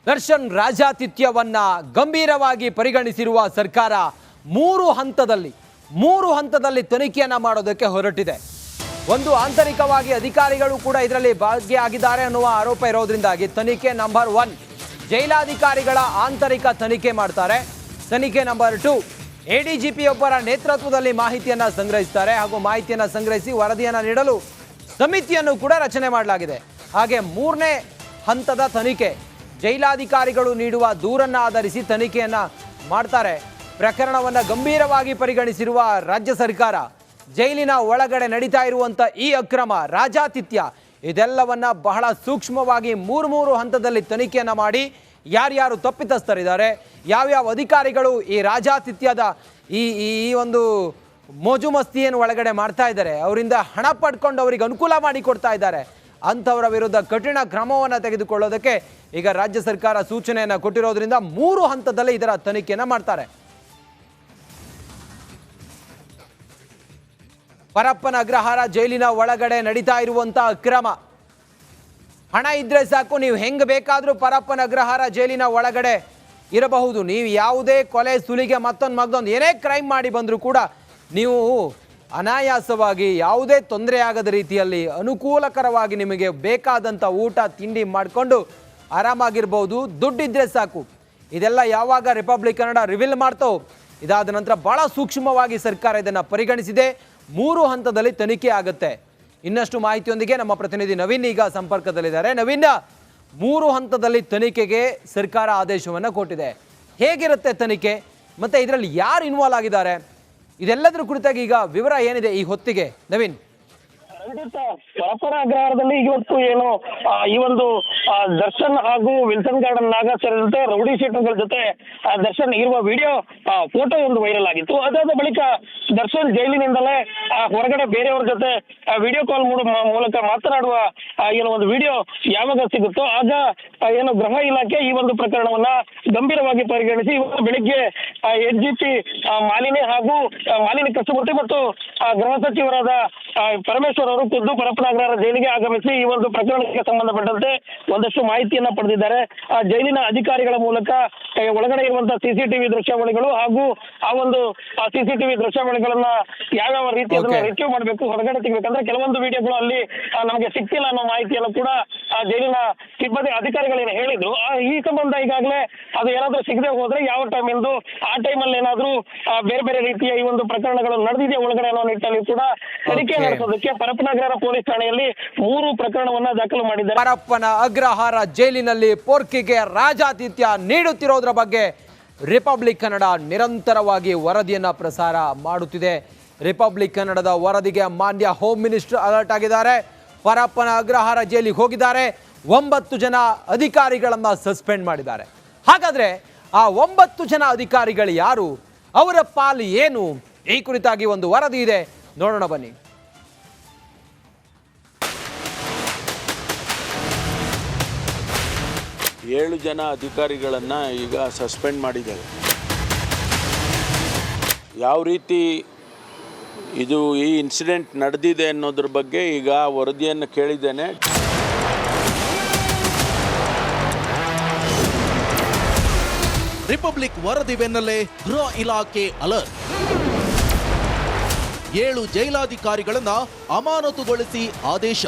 ದರ್ಶನ್ ರಾಜಾತಿಥ್ಯವನ್ನ ಗಂಭೀರವಾಗಿ ಪರಿಗಣಿಸಿರುವ ಸರ್ಕಾರ ಮೂರು ಹಂತದಲ್ಲಿ ತನಿಖೆಯನ್ನ ಮಾಡೋದಕ್ಕೆ ಹೊರಟಿದೆ. ಒಂದು, ಆಂತರಿಕವಾಗಿ ಅಧಿಕಾರಿಗಳು ಕೂಡ ಇದರಲ್ಲಿ ಭಾಗಿಯಾಗಿದ್ದಾರೆ ಅನ್ನುವ ಆರೋಪ ಇರೋದ್ರಿಂದಾಗಿ ತನಿಖೆ ನಂಬರ್ 1 ಜೈಲಾಧಿಕಾರಿಗಳ ಆಂತರಿಕ ತನಿಖೆ ಮಾಡ್ತಾರೆ. ತನಿಖೆ ನಂಬರ್ 2 ಎಡಿಜಿಪಿ ಒಬ್ಬರ ನೇತೃತ್ವದಲ್ಲಿ ಮಾಹಿತಿಯನ್ನ ಸಂಗ್ರಹಿಸ್ತಾರೆ ಹಾಗೂ ಮಾಹಿತಿಯನ್ನ ಸಂಗ್ರಹಿಸಿ ವರದಿಯನ್ನ ನೀಡಲು ಸಮಿತಿಯನ್ನು ಕೂಡ ರಚನೆ ಮಾಡಲಾಗಿದೆ. ಹಾಗೆ 3ನೇ ಹಂತದ ತನಿಖೆ ಜೈಲಾಧಿಕಾರಿಗಳು ನೀಡುವ ದೂರನ್ನ ಆಧರಿಸಿ ತನಿಖೆಯನ್ನ ಮಾಡ್ತಾರೆ. ಪ್ರಕರಣವನ್ನ ಗಂಭೀರವಾಗಿ ಪರಿಗಣಿಸಿರುವ ರಾಜ್ಯ ಸರ್ಕಾರ ಜೈಲಿನ ಒಳಗಡೆ ನಡೀತಾ ಇರುವಂತ ಈ ಅಕ್ರಮ ರಾಜಾತಿಥ್ಯ ಇದೆಲ್ಲವನ್ನ ಬಹಳ ಸೂಕ್ಷ್ಮವಾಗಿ ಮೂರು ಹಂತದಲ್ಲಿ ತನಿಖೆಯನ್ನ ಮಾಡಿ ಯಾರ್ಯಾರು ತಪ್ಪಿತಸ್ಥರಿದ್ದಾರೆ, ಯಾವ್ಯಾವ ಅಧಿಕಾರಿಗಳು ಈ ರಾಜಾತಿಥ್ಯದ ಈ ಒಂದು ಮೋಜು ಮಸ್ತಿಯನ್ನು ಒಳಗಡೆ ಮಾಡ್ತಾ ಇದ್ದಾರೆ, ಅವರಿಂದ ಹಣ ಪಡ್ಕೊಂಡು ಅವರಿಗೆ ಅನುಕೂಲ ಮಾಡಿಕೊಡ್ತಾ ಇದ್ದಾರೆ, ಅಂಥವರ ವಿರುದ್ಧ ಕಠಿಣ ಕ್ರಮವನ್ನು ತೆಗೆದುಕೊಳ್ಳೋದಕ್ಕೆ ಈಗ ರಾಜ್ಯ ಸರ್ಕಾರ ಸೂಚನೆಯನ್ನು ಕೊಟ್ಟಿರೋದ್ರಿಂದ 3 ಹಂತದಲ್ಲಿ ಇದರ ತನಿಖೆಯನ್ನು ಮಾಡ್ತಾರೆ. ಪರಪ್ಪನ ಅಗ್ರಹಾರ ಜೈಲಿನ ಒಳಗಡೆ ನಡೀತಾ ಇರುವಂತ ಅಕ್ರಮ. ಹಣ ಇದ್ರೆ ಸಾಕು, ನೀವು ಹೆಂಗೆ ಬೇಕಾದರೂ ಪರಪ್ಪನ ಅಗ್ರಹಾರ ಜೈಲಿನ ಒಳಗಡೆ ಇರಬಹುದು. ನೀವು ಯಾವುದೇ ಕೊಲೆ ಸುಲಿಗೆ ಮತ್ತೊಂದು ಏನೇ ಕ್ರೈಮ್ ಮಾಡಿ ಬಂದರೂ ಕೂಡ ನೀವು ಅನಾಯಾಸವಾಗಿ ಯಾವುದೇ ತೊಂದರೆ ಆಗದ ರೀತಿಯಲ್ಲಿ ಅನುಕೂಲಕರವಾಗಿ ನಿಮಗೆ ಬೇಕಾದಂಥ ಊಟ ತಿಂಡಿ ಮಾಡಿಕೊಂಡು ಆರಾಮಾಗಿರ್ಬೋದು. ದುಡ್ಡಿದ್ರೆ ಸಾಕು. ಇದೆಲ್ಲ ಯಾವಾಗ ರಿಪಬ್ಲಿಕ್ ಕನ್ನಡ ರಿವೀಲ್ ಮಾಡ್ತೋ ಇದಾದ ನಂತರ ಭಾಳ ಸೂಕ್ಷ್ಮವಾಗಿ ಸರ್ಕಾರ ಇದನ್ನು ಪರಿಗಣಿಸಿದೆ. 3 ಹಂತದಲ್ಲಿ ತನಿಖೆ ಆಗುತ್ತೆ. ಇನ್ನಷ್ಟು ಮಾಹಿತಿಯೊಂದಿಗೆ ನಮ್ಮ ಪ್ರತಿನಿಧಿ ನವೀನ್ ಈಗ ಸಂಪರ್ಕದಲ್ಲಿದ್ದಾರೆ. ನವೀನ್, 3 ಹಂತದಲ್ಲಿ ತನಿಖೆಗೆ ಸರ್ಕಾರ ಆದೇಶವನ್ನು ಕೊಟ್ಟಿದೆ. ಹೇಗಿರುತ್ತೆ ತನಿಖೆ ಮತ್ತೆ ಇದರಲ್ಲಿ ಯಾರು ಇನ್ವಾಲ್ವ್ ಆಗಿದ್ದಾರೆ, ಇದೆಲ್ಲದರ ಕುರಿತಾಗಿ ಈಗ ವಿವರ ಏನಿದೆ ಈ ಹೊತ್ತಿಗೆ ನವೀನ್? ಪರಪ್ಪನ ಅಗ್ರಹಾರದಲ್ಲಿ ಇವತ್ತು ಏನು ಈ ಒಂದು ದರ್ಶನ್ ಹಾಗೂ ವಿಲ್ಸನ್ ಗಾರ್ಡನ್ ನಾಗ ಸೇರಿದಂತೆ ರೌಡಿ ಶೀಟರ್ಗಳ ಜೊತೆ ದರ್ಶನ್ ಇರುವ ವಿಡಿಯೋ ಫೋಟೋ ಒಂದು ವೈರಲ್ ಆಗಿತ್ತು. ಅದಾದ ಬಳಿಕ ದರ್ಶನ್ ಜೈಲಿನಿಂದಲೇ ಹೊರಗಡೆ ಬೇರೆಯವ್ರ ಜೊತೆ ವಿಡಿಯೋ ಕಾಲ್ ಮೂಲಕ ಮಾತನಾಡುವ ಏನು ಒಂದು ವಿಡಿಯೋ ಯಾವಾಗ ಸಿಗುತ್ತೋ ಆಗ ಏನು ಗೃಹ ಇಲಾಖೆ ಈ ಒಂದು ಪ್ರಕರಣವನ್ನ ಗಂಭೀರವಾಗಿ ಪರಿಗಣಿಸಿ ಇವತ್ತು ಬೆಳಿಗ್ಗೆ ಎಡಿಜಿಪಿ ಮಾಲಿನಿ ಹಾಗೂ ಮಾಲಿನಿ ಕೃಷ್ಣಮೂರ್ತಿ ಮತ್ತು ಗೃಹ ಸಚಿವರಾದ ಪರಮೇಶ್ವರ್ ಅವರು ಖುದ್ದು ಪರಪ್ಪನ ಅಗ್ರಹಾರ ಜೈಲಿಗೆ ಆಗಮಿಸಿ ಈ ಒಂದು ಪ್ರಕರಣಕ್ಕೆ ಸಂಬಂಧಪಟ್ಟಂತೆ ಒಂದಷ್ಟು ಮಾಹಿತಿಯನ್ನ ಪಡೆದಿದ್ದಾರೆ. ಜೈಲಿನ ಅಧಿಕಾರಿಗಳ ಮೂಲಕ ಒಳಗಡೆ ಇರುವಂತಹ ಸಿಸಿಟಿವಿ ದೃಶ್ಯಾವಳಿಗಳು ಹಾಗೂ ಆ ಒಂದು ಸಿಸಿಟಿವಿ ದೃಶ್ಯಾವಳಿಗಳನ್ನ ಯಾವ್ಯಾವ ರೀತಿ ಅದನ್ನ ರಿಸೀವ್ ಮಾಡಬೇಕು, ಹೊರಗಡೆ ತೆಗಬೇಕಂದ್ರೆ ಕೆಲವೊಂದು ವಿಡಿಯೋಗಳು ಅಲ್ಲಿ ನಮಗೆ ಸಿಕ್ತಿಲ್ಲ ಅನ್ನೋ ಮಾಹಿತಿಯನ್ನು ಕೂಡ ಜೈಲಿನ ಸಿಬ್ಬಂದಿ ಅಧಿಕಾರಿಗಳೇನು ಹೇಳಿದ್ರು. ಈ ಸಂಬಂಧ ಈಗಾಗಲೇ ಅದು ಏನಾದ್ರೂ ಸಿಗದೆ ಹೋದ್ರೆ ಯಾವ ಟೈಮ್ ಎಂದು ಆ ಟೈಮಲ್ಲಿ ಏನಾದ್ರೂ ಬೇರೆ ಬೇರೆ ರೀತಿಯ ಈ ಒಂದು ಪ್ರಕರಣಗಳು ನಡೆದಿದೆ ಒಳಗಡೆ ಅನ್ನೋ ನಿಟ್ಟಿನಲ್ಲಿ ಕೂಡ ತನಿಖೆ ನಡೆಸೋದಕ್ಕೆ ಪರಪ್ಪನ ಅಗ್ರಹಾರ ಪೊಲೀಸ್ ಠಾಣೆಯಲ್ಲಿ 3 ಪ್ರಕರಣವನ್ನ ದಾಖಲು ಮಾಡಿದ್ದಾರೆ. ಪರಪ್ಪನ ಅಗ್ರಹಾರ ಜೈಲಿನಲ್ಲಿ ಪೊರ್ಕಿಗೆ ರಾಜಾತಿಥ್ಯ ನೀಡುತ್ತಿರೋದ್ರ ಬಗ್ಗೆ ರಿಪಬ್ಲಿಕ್ ಕನ್ನಡ ನಿರಂತರವಾಗಿ ವರದಿಯನ್ನ ಪ್ರಸಾರ ಮಾಡುತ್ತಿದೆ. ರಿಪಬ್ಲಿಕ್ ಕನ್ನಡದ ವರದಿಗೆ ಮಾನ್ಯ ಹೋಮ್ ಮಿನಿಸ್ಟರ್ ಅಲರ್ಟ್ ಆಗಿದ್ದಾರೆ. ಪರಪ್ಪನ ಅಗ್ರಹಾರ ಜೈಲಿಗೆ ಹೋಗಿದ್ದಾರೆ. 9 ಜನ ಅಧಿಕಾರಿಗಳನ್ನ ಸಸ್ಪೆಂಡ್ ಮಾಡಿದ್ದಾರೆ. ಹಾಗಾದ್ರೆ ಆ 9 ಜನ ಅಧಿಕಾರಿಗಳು ಯಾರು, ಅವರ ಪಾಲು ಏನು, ಈ ಕುರಿತಾಗಿ ಒಂದು ವರದಿ ಇದೆ, ನೋಡೋಣ ಬನ್ನಿ. 7 ಜನ ಅಧಿಕಾರಿಗಳನ್ನು ಈಗ ಸಸ್ಪೆಂಡ್ ಮಾಡಿದ್ದಾರೆ. ಯಾವ ರೀತಿ ಇದು ಈ ಇನ್ಸಿಡೆಂಟ್ ನಡೆದಿದೆ ಅನ್ನೋದ್ರ ಬಗ್ಗೆ ಈಗ ವರದಿಯನ್ನು ಕೇಳಿದ್ದೇನೆ. ರಿಪಬ್ಲಿಕ್ ವರದಿ ಬೆನ್ನಲ್ಲೇ ಗೃಹ ಇಲಾಖೆ ಅಲರ್ಟ್. 7 ಜೈಲಾಧಿಕಾರಿಗಳನ್ನ ಅಮಾನತುಗೊಳಿಸಿ ಆದೇಶ.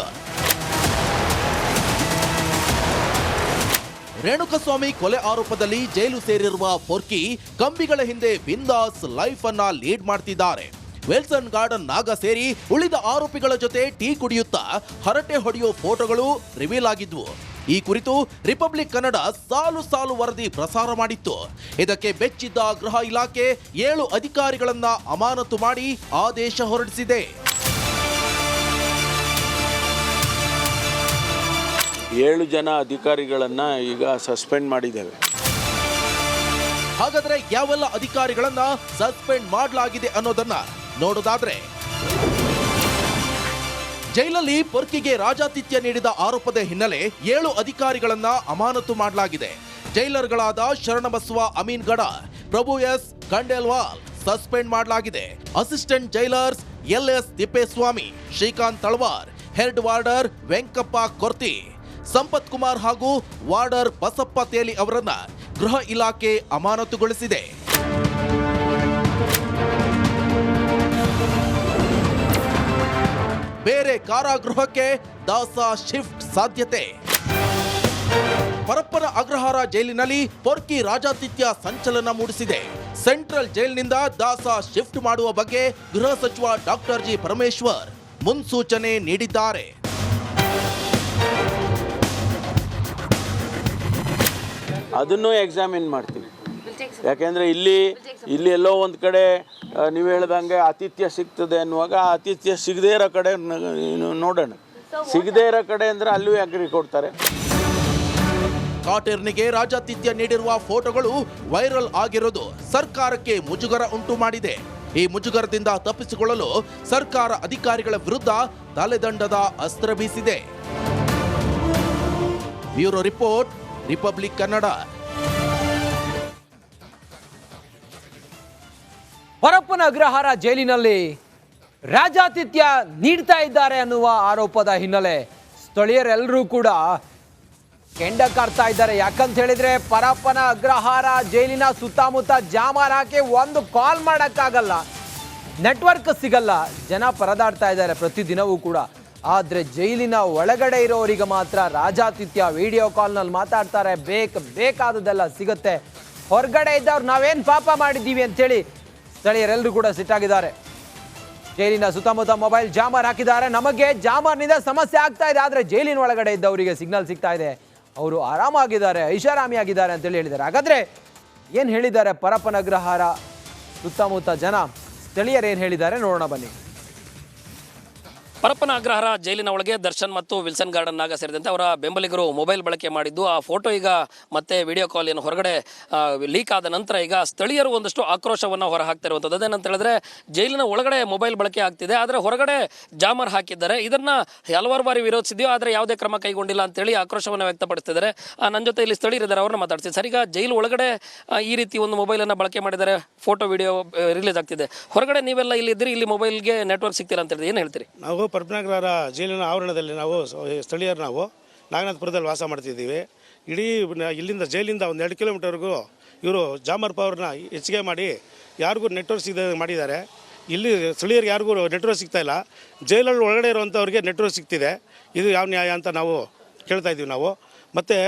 ರೇಣುಕಸ್ವಾಮಿ ಕೊಲೆ ಆರೋಪದಲ್ಲಿ ಜೈಲು ಸೇರಿರುವ ಪೊರ್ಕಿ ಕಂಬಿಗಳ ಹಿಂದೆ ಬಿಂದಾಸ್ ಲೈಫ್ ಅನ್ನ ಲೀಡ್ ಮಾಡ್ತಿದ್ದಾರೆ. ವಿಲ್ಸನ್ ಗಾರ್ಡನ್ ನಾಗ ಸೇರಿ ಉಳಿದ ಆರೋಪಿಗಳ ಜೊತೆ ಟೀ ಕುಡಿಯುತ್ತಾ ಹರಟೆ ಹೊಡೆಯೋ ಫೋಟೋಗಳು ರಿವೀಲ್ ಆಗಿದ್ವು. ಈ ಕುರಿತು ರಿಪಬ್ಲಿಕ್ ಕನ್ನಡ ಸಾಲು ವರದಿ ಪ್ರಸಾರ ಮಾಡಿತ್ತು. ಇದಕ್ಕೆ ಬೆಚ್ಚಿದ್ದ ಗೃಹ ಇಲಾಖೆ 7 ಅಧಿಕಾರಿಗಳನ್ನ ಅಮಾನತು ಮಾಡಿ ಆದೇಶ ಹೊರಡಿಸಿದೆ. 7 ಜನ ಅಧಿಕಾರಿಗಳನ್ನು ಈಗ ಸಸ್ಪೆಂಡ್ ಮಾಡಿದ್ದೇವೆ. ಹಾಗಾದ್ರೆ ಯಾವೆಲ್ಲ ಅಧಿಕಾರಿಗಳನ್ನ ಸಸ್ಪೆಂಡ್ ಮಾಡಲಾಗಿದೆ ಅನ್ನೋದನ್ನ ನೋಡೋದಾದ್ರೆ, ಜೈಲಲ್ಲಿ ಪೊರ್ಕಿಗೆ ರಾಜಾತಿಥ್ಯ ನೀಡಿದ ಆರೋಪದ ಹಿನ್ನೆಲೆ 7 ಅಧಿಕಾರಿಗಳನ್ನ ಅಮಾನತು ಮಾಡಲಾಗಿದೆ. ಜೈಲರ್ಗಳಾದ ಶರಣಬಸವ ಅಮೀನ್ ಗಡ, ಪ್ರಭು ಎಸ್ ಖಂಡೇಲ್ವಾಲ್ ಸಸ್ಪೆಂಡ್ ಮಾಡಲಾಗಿದೆ. Assistant jailers LS Tippeswamy, Srikanth Talawar, head warder Venkappa Korti, Sampath Kumar ಹಾಗೂ ವಾರ್ಡರ್ ಬಸಪ್ಪ ತೇಲಿ ಅವರನ್ನ ಗೃಹ ಇಲಾಖೆ ಅಮಾನತುಗೊಳಿಸಿದೆ. ಬೇರೆ ಕಾರಾಗೃಹಕ್ಕೆ ದಾಸ ಶಿಫ್ಟ್ ಸಾಧ್ಯತೆ. ಪರಪ್ಪನ ಅಗ್ರಹಾರ ಜೈಲಿನಲ್ಲಿ ಪೊರ್ಕಿ ರಾಜಾತಿಥ್ಯ ಸಂಚಲನ ಮೂಡಿಸಿದೆ. ಸೆಂಟ್ರಲ್ ಜೈಲಿನಿಂದ ದಾಸ ಶಿಫ್ಟ್ ಮಾಡುವ ಬಗ್ಗೆ ಗೃಹ ಸಚಿವ ಡಾಕ್ಟರ್ ಜಿ ಪರಮೇಶ್ವರ್ ಮುನ್ಸೂಚನೆ ನೀಡಿದ್ದಾರೆ. ಅದನ್ನು ಎಕ್ಸಾಮಿನ್ ಮಾಡ್ತೀವಿ. ಯಾಕೆಂದರೆ ಇಲ್ಲಿ ಎಲ್ಲೋ ಒಂದು ಕಡೆ ನೀವು ಹೇಳ್ದಂಗೆ ಆತಿಥ್ಯ ಸಿಗ್ತದೆ ಅನ್ನುವಾಗ ಆತಿಥ್ಯ ಸಿಗದೇ ಇರೋ ಕಡೆ ನೋಡೋಣ. ಸಿಗದೇ ಇರೋ ಕಡೆ ಅಂದರೆ ಅಲ್ಲೂ ಯಾಕ್ರಿ ಕೊಡ್ತಾರೆ. ಕಾಟೇರ್ನಿಗೆ ರಾಜಾತಿಥ್ಯ ನೀಡಿರುವ ಫೋಟೋಗಳು ವೈರಲ್ ಆಗಿರೋದು ಸರ್ಕಾರಕ್ಕೆ ಮುಜುಗರ ಉಂಟು ಮಾಡಿದೆ. ಈ ಮುಜುಗರದಿಂದ ತಪ್ಪಿಸಿಕೊಳ್ಳಲು ಸರ್ಕಾರ ಅಧಿಕಾರಿಗಳ ವಿರುದ್ಧ ತಲೆದಂಡದ ಅಸ್ತ್ರ ಬೀಸಿದೆ. Bureau report, Republic Kannada. Parappana Agrahara ಜೈಲಿನಲ್ಲಿ ರಾಜಾತಿಥ್ಯ ನೀಡ್ತಾ ಇದ್ದಾರೆ ಅನ್ನುವ ಆರೋಪದ ಹಿನ್ನೆಲೆ ಸ್ಥಳೀಯರೆಲ್ಲರೂ ಕೂಡ ಕೆಂಡ ಕಾರ್ತಾ ಇದ್ದಾರೆ. ಯಾಕಂತ ಹೇಳಿದ್ರೆ ಪರಪ್ಪನ ಅಗ್ರಹಾರ ಜೈಲಿನ ಸುತ್ತಮುತ್ತ ಜಾಮಾರ್ ಹಾಕಿ ಒಂದು ಕಾಲ್ ಮಾಡೋಕ್ಕಾಗಲ್ಲ, ನೆಟ್ವರ್ಕ್ ಸಿಗಲ್ಲ, ಜನ ಪರದಾಡ್ತಾ ಇದ್ದಾರೆ ಪ್ರತಿದಿನವೂ ಕೂಡ. ಆದರೆ ಜೈಲಿನ ಒಳಗಡೆ ಇರೋರಿಗೆ ಮಾತ್ರ ರಾಜಾತಿಥ್ಯ, ವಿಡಿಯೋ ಕಾಲ್ನಲ್ಲಿ ಮಾತಾಡ್ತಾರೆ, ಬೇಕಾದದೆಲ್ಲ ಸಿಗುತ್ತೆ. ಹೊರಗಡೆ ಇದ್ದವ್ರು ನಾವೇನು ಪಾಪ ಮಾಡಿದ್ದೀವಿ ಅಂತೇಳಿ ಸ್ಥಳೀಯರೆಲ್ಲರೂ ಕೂಡ ಸಿಟ್ಟಾಗಿದ್ದಾರೆ. ಜೈಲಿನ ಸುತ್ತಮುತ್ತ ಮೊಬೈಲ್ ಜಾಮರ್ ಹಾಕಿದ್ದಾರೆ. ನಮಗೆ ಜಾಮರ್ನಿಂದ ಸಮಸ್ಯೆ ಆಗ್ತಾ ಇದೆ, ಆದರೆ ಜೈಲಿನ ಒಳಗಡೆ ಇದ್ದವರಿಗೆ ಸಿಗ್ನಲ್ ಸಿಗ್ತಾ ಇದೆ, ಅವರು ಆರಾಮಾಗಿದ್ದಾರೆ, ಐಷಾರಾಮಿಯಾಗಿದ್ದಾರೆ ಅಂತೇಳಿ ಹೇಳಿದ್ದಾರೆ. ಹಾಗಾದ್ರೆ ಏನು ಹೇಳಿದ್ದಾರೆ ಪರಪ್ಪನ ಅಗ್ರಹಾರ ಸುತ್ತಮುತ್ತ ಜನ, ಸ್ಥಳೀಯರು ಏನು ಹೇಳಿದ್ದಾರೆ ನೋಡೋಣ ಬನ್ನಿ. ಪರಪ್ಪನ ಅಗ್ರಹಾರ ಜೈಲಿನ ಒಳಗೆ ದರ್ಶನ್ ಮತ್ತು ವಿಲ್ಸನ್ ಗಾರ್ಡನ್ ನಾಗ ಸೇರಿದಂತೆ ಅವರ ಬೆಂಬಲಿಗರು ಮೊಬೈಲ್ ಬಳಕೆ ಮಾಡಿದ್ದು, ಆ ಫೋಟೋ ಈಗ ಮತ್ತೆ ವಿಡಿಯೋ ಕಾಲ್ ಏನು ಹೊರಗಡೆ ಲೀಕ್ ಆದ ನಂತರ ಈಗ ಸ್ಥಳೀಯರು ಒಂದಷ್ಟು ಆಕ್ರೋಶವನ್ನು ಹೊರ ಹಾಕ್ತಾ ಇರುವಂಥದ್ದು. ಅದೇನಂತ ಹೇಳಿದ್ರೆ ಜೈಲಿನ ಒಳಗಡೆ ಮೊಬೈಲ್ ಬಳಕೆ ಆಗ್ತಿದೆ, ಆದರೆ ಹೊರಗಡೆ ಜಾಮರ್ ಹಾಕಿದ್ದಾರೆ. ಇದನ್ನ ಹಲವಾರು ಬಾರಿ ವಿರೋಧಿಸಿದೆಯೋ, ಆದರೆ ಯಾವುದೇ ಕ್ರಮ ಕೈಗೊಂಡಿಲ್ಲ ಅಂತೇಳಿ ಆಕ್ರೋಶವನ್ನು ವ್ಯಕ್ತಪಡಿಸ್ತಿದ್ದಾರೆ. ನನ್ನ ಜೊತೆ ಇಲ್ಲಿ ಸ್ಥಳೀಯರಿದ್ದಾರೆ, ಅವ್ರನ್ನ ಮಾತಾಡ್ತಿದ್ದಾರೆ. ಸರ್, ಈಗ ಜೈಲು ಒಳಗಡೆ ಈ ರೀತಿ ಒಂದು ಮೊಬೈಲನ್ನು ಬಳಕೆ ಮಾಡಿದ್ದಾರೆ, ಫೋಟೋ ವಿಡಿಯೋ ರಿಲೀಸ್ ಆಗ್ತಿದೆ. ಹೊರಗಡೆ ನೀವೆಲ್ಲ ಇಲ್ಲಿ ಇದ್ದೀರಿ, ಇಲ್ಲಿ ಮೊಬೈಲ್ಗೆ ನೆಟ್ವರ್ಕ್ ಸಿಗ್ತಿಲ್ಲ ಅಂತ ಹೇಳಿದ್ರೆ ಏನು ಹೇಳ್ತೀರಿ? ನಾವು ಪರಪ್ಪನಗ್ರಹಾರ ಜೈಲಿನ ಆವರಣದಲ್ಲಿ ನಾವು ಸ್ಥಳೀಯರು ನಾವು ನಾಗನಾಥಪುರದಲ್ಲಿ ವಾಸ ಮಾಡ್ತಿದ್ದೀವಿ. ಇಡೀ ಇಲ್ಲಿಂದ ಜೈಲಿಂದ ಒಂದು 2 ಕಿಲೋಮೀಟರ್ವರೆಗೂ ಇವರು ಜಾಮರ್ ಪವರ್ನ ಹೆಚ್ಚಿಗೆ ಮಾಡಿ ಯಾರಿಗೂ ನೆಟ್ವರ್ಕ್ ಸಿಗದೆ ಮಾಡಿದ್ದಾರೆ. ಇಲ್ಲಿ ಸ್ಥಳೀಯರಿಗೆ ಯಾರಿಗೂ ನೆಟ್ವರ್ಕ್ ಸಿಗ್ತಾ ಇಲ್ಲ. ಜೈಲಲ್ಲಿ ಒಳಗಡೆ ಇರುವಂಥವ್ರಿಗೆ ನೆಟ್ವರ್ಕ್ ಸಿಗ್ತಿದೆ. ಇದು ಯಾವ ನ್ಯಾಯ ಅಂತ ನಾವು ಕೇಳ್ತಾ ಇದ್ದೀವಿ ನಾವು. ಮತ್ತು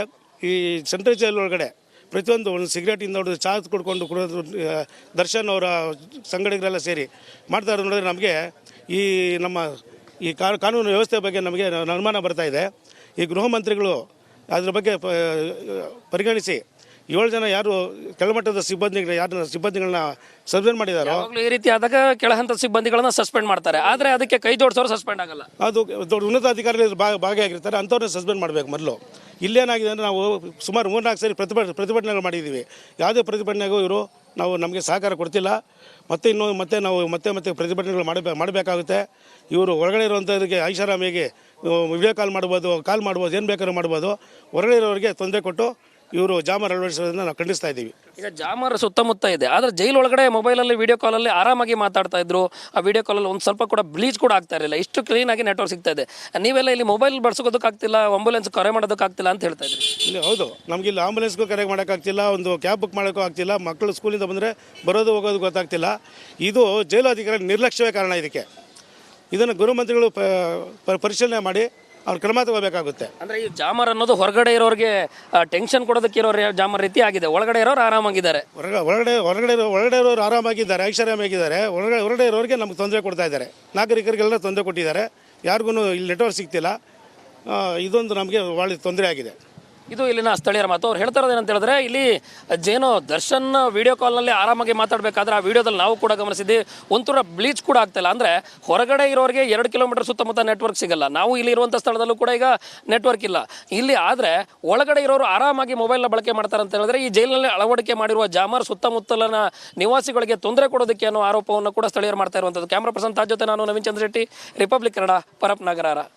ಈ ಸೆಂಟ್ರಲ್ ಜೈಲ್ ಒಳಗಡೆ ಪ್ರತಿಯೊಂದು ಒಂದು ಸಿಗರೇಟಿಂದ ಹೊಡೆದು ಚಹಾ ಕುಡ್ಕೊಂಡು ಕುಡಿಯೋದು ದರ್ಶನ್ ಅವರ ಸಂಗಡಿಗರೆಲ್ಲ ಸೇರಿ ಮಾಡ್ತಾ ಇರೋದು ನೋಡಿದ್ರೆ ನಮಗೆ ಈ ನಮ್ಮ ಈ ಕಾನೂನು ವ್ಯವಸ್ಥೆ ಬಗ್ಗೆ ನಮಗೆ ಅನುಮಾನ ಬರ್ತಾ ಇದೆ. ಈ ಗೃಹ ಮಂತ್ರಿಗಳು ಅದ್ರ ಬಗ್ಗೆ ಪರಿಗಣಿಸಿ 7 ಜನ ಯಾರು ಕೆಳಮಟ್ಟದ ಸಿಬ್ಬಂದಿಗಳನ್ನ ಸಸ್ಪೆಂಡ್ ಮಾಡಿದ್ದಾರೆ. ಈ ರೀತಿ ಆದಾಗ ಕೆಳಹಂತದ ಸಿಬ್ಬಂದಿಗಳನ್ನ ಸಸ್ಪೆಂಡ್ ಮಾಡ್ತಾರೆ, ಆದರೆ ಅದಕ್ಕೆ ಕೈ ಜೋಡಿಸೋರು ಸಸ್ಪೆಂಡ್ ಆಗಲ್ಲ. ಅದು ದೊಡ್ಡ ಉನ್ನತ ಅಧಿಕಾರಿಗಳು ಭಾಗಿಯಾಗಿರ್ತಾರೆ, ಅಂಥವ್ರನ್ನ ಸಸ್ಪೆಂಡ್ ಮಾಡಬೇಕು ಮೊದಲು. ಇಲ್ಲೇನಾಗಿದೆ ಅಂದರೆ ನಾವು ಸುಮಾರು 3-4 ಸರಿ ಪ್ರತಿಭಟನೆಗಳು ಮಾಡಿದ್ದೀವಿ. ಯಾವುದೇ ಪ್ರತಿಭಟನೆಗೂ ಇವರು ನಮಗೆ ಸಹಕಾರ ಕೊಡ್ತಿಲ್ಲ. ಮತ್ತೆ ನಾವು ಮತ್ತೆ ಪ್ರತಿಭಟನೆಗಳು ಮಾಡಬೇಕಾಗುತ್ತೆ. ಇವರು ಹೊರಗಡೆ ಇರುವಂಥವ್ರಿಗೆ ಐಷಾರಾಮಿಗೆ ವಿಡಿಯೋ ಕಾಲ್ ಮಾಡ್ಬೋದು, ಏನು ಬೇಕಾದ್ರೂ ಮಾಡ್ಬೋದು. ಹೊರಗಡೆ ಇರೋರಿಗೆ ತೊಂದರೆ ಕೊಟ್ಟು ಇವರು ಜಾಮರ್ ಅಳವಡಿಸೋದನ್ನು ನಾವು ಖಂಡಿಸ್ತಾ ಇದ್ದೀವಿ. ಈಗ ಜಾಮರ್ ಸುತ್ತಮುತ್ತ ಇದೆ, ಆದರೆ ಜೈಲ್ ಒಳಗಡೆ ಮೊಬೈಲಲ್ಲಿ ವಿಡಿಯೋ ಕಾಲಲ್ಲಿ ಆರಾಮಾಗಿ ಮಾತಾಡ್ತಾ ಇದ್ರು. ಆ ವಿಡಿಯೋ ಕಾಲಲ್ಲಿ ಒಂದು ಸ್ವಲ್ಪ ಕೂಡ ಬ್ಲೀಚ್ ಕೂಡ ಆಗ್ತಾ ಇರಲಿಲ್ಲ, ಇಷ್ಟು ಕ್ಲೀನಾಗಿ ನೆಟ್ವರ್ಕ್ ಸಿಗ್ತಾ ಇದೆ. ನೀವೆಲ್ಲ ಇಲ್ಲಿ ಮೊಬೈಲ್ ಬಳಸೋದಕ್ಕಾಗ್ತಿಲ್ಲ, ಆಂಬುಲೆನ್ಸ್ ಕರೆ ಮಾಡೋದಕ್ಕಾಗ್ತಿಲ್ಲ ಅಂತ ಹೇಳ್ತಾ ಇದ್ರಿ. ಇಲ್ಲಿ ಹೌದು, ನಮ್ಗೆ ಇಲ್ಲಿ ಆಂಬುಲೆನ್ಸ್ಗೂ ಕರೆ ಮಾಡೋಕ್ಕಾಗ್ತಿಲ್ಲ, ಒಂದು ಕ್ಯಾಬ್ ಬುಕ್ ಮಾಡೋಕ್ಕೂ ಆಗ್ತಿಲ್ಲ. ಮಕ್ಕಳು ಸ್ಕೂಲಿಂದ ಬಂದರೆ ಬರೋದು ಹೋಗೋದು ಗೊತ್ತಾಗ್ತಿಲ್ಲ. ಇದು ಜೈಲು ಅಧಿಕಾರಿ ನಿರ್ಲಕ್ಷ್ಯವೇ ಕಾರಣ ಇದಕ್ಕೆ. ಇದನ್ನು ಗೃಹ ಮಂತ್ರಿಗಳು ಪರಿಶೀಲನೆ ಮಾಡಿ ಅವ್ರು ಕ್ರಮ ತಗೋಬೇಕಾಗುತ್ತೆ. ಅಂದರೆ ಈ ಜಾಮರ್ ಅನ್ನೋದು ಹೊರಗಡೆ ಇರೋರಿಗೆ ಟೆನ್ಷನ್ ಕೊಡೋದಕ್ಕೆ ಇರೋರು ಜಾಮರ್ ರೀತಿ ಆಗಿದೆ, ಒಳಗಡೆ ಇರೋರು ಆರಾಮಾಗಿದ್ದಾರೆ. ಒಳಗಡೆ ಇರೋರು ಆರಾಮಾಗಿದ್ದಾರೆ, ಐಷಾರಾಮಿಯಾಗಿದ್ದಾರೆ. ಹೊರಗಡೆ ಇರೋರಿಗೆ ನಮ್ಗೆ ತೊಂದರೆ ಕೊಡ್ತಾ ಇದ್ದಾರೆ, ನಾಗರಿಕರಿಗೆಲ್ಲ ತೊಂದರೆ ಕೊಟ್ಟಿದ್ದಾರೆ. ಯಾರಿಗೂ ಇಲ್ಲಿ ನೆಟ್ವರ್ಕ್ ಸಿಗ್ತಿಲ್ಲ. ಇದೊಂದು ನಮಗೆ ಭಾಳ ತೊಂದರೆ ಆಗಿದೆ. ಇದು ಇಲ್ಲಿನ ಸ್ಥಳೀಯರ ಮಾತು. ಅವ್ರು ಹೇಳ್ತಾ ಇರೋದು ಏನಂತ ಹೇಳಿದ್ರೆ, ಇಲ್ಲಿ ಜೇನೋ ದರ್ಶನ್ ವಿಡಿಯೋ ಕಾಲ್ನಲ್ಲಿ ಆರಾಮಾಗಿ ಮಾತಾಡಬೇಕಾದ್ರೆ ಆ ವಿಡಿಯೋದಲ್ಲಿ ನಾವು ಕೂಡ ಗಮನಿಸಿದ್ವಿ, ಒಂಥರ ಬ್ಲೀಚ್ ಕೂಡ ಆಗ್ತಾಯಿಲ್ಲ. ಅಂದರೆ ಹೊರಗಡೆ ಇರೋರಿಗೆ 2 ಕಿಲೋಮೀಟರ್ ಸುತ್ತಮುತ್ತ ನೆಟ್ವರ್ಕ್ ಸಿಗಲ್ಲ. ನಾವು ಇಲ್ಲಿ ಇರುವಂಥ ಸ್ಥಳದಲ್ಲೂ ಕೂಡ ಈಗ ನೆಟ್ವರ್ಕ್ ಇಲ್ಲ ಇಲ್ಲಿ. ಆದರೆ ಒಳಗಡೆ ಇರೋರು ಆರಾಮಾಗಿ ಮೊಬೈಲ್ನ ಬಳಕೆ ಮಾಡ್ತಾರೆ ಅಂತ ಹೇಳಿದ್ರೆ, ಈ ಜೈಲಿನಲ್ಲಿ ಅಳವಡಿಕೆ ಮಾಡಿರುವ ಜಾಮರ್ ಸುತ್ತಮುತ್ತಲಿನ ನಿವಾಸಿಗಳಿಗೆ ತೊಂದರೆ ಕೊಡೋದಕ್ಕೆ ಅನ್ನೋ ಆರೋಪವನ್ನು ಕೂಡ ಸ್ಥಳೀಯರು ಮಾಡ್ತಾ ಇರುವಂಥದ್ದು. ಕ್ಯಾಮ್ರಾ ಪರ್ಸನ್ ತಾಜ್ ಜೊತೆ ನಾನು ನವೀನ್ ಚಂದ್ರ ಶೆಟ್ಟಿ, ರಿಪಬ್ಲಿಕ್ ಕನ್ನಡ, ಪರಪ್ಪನ ಅಗ್ರಹಾರ.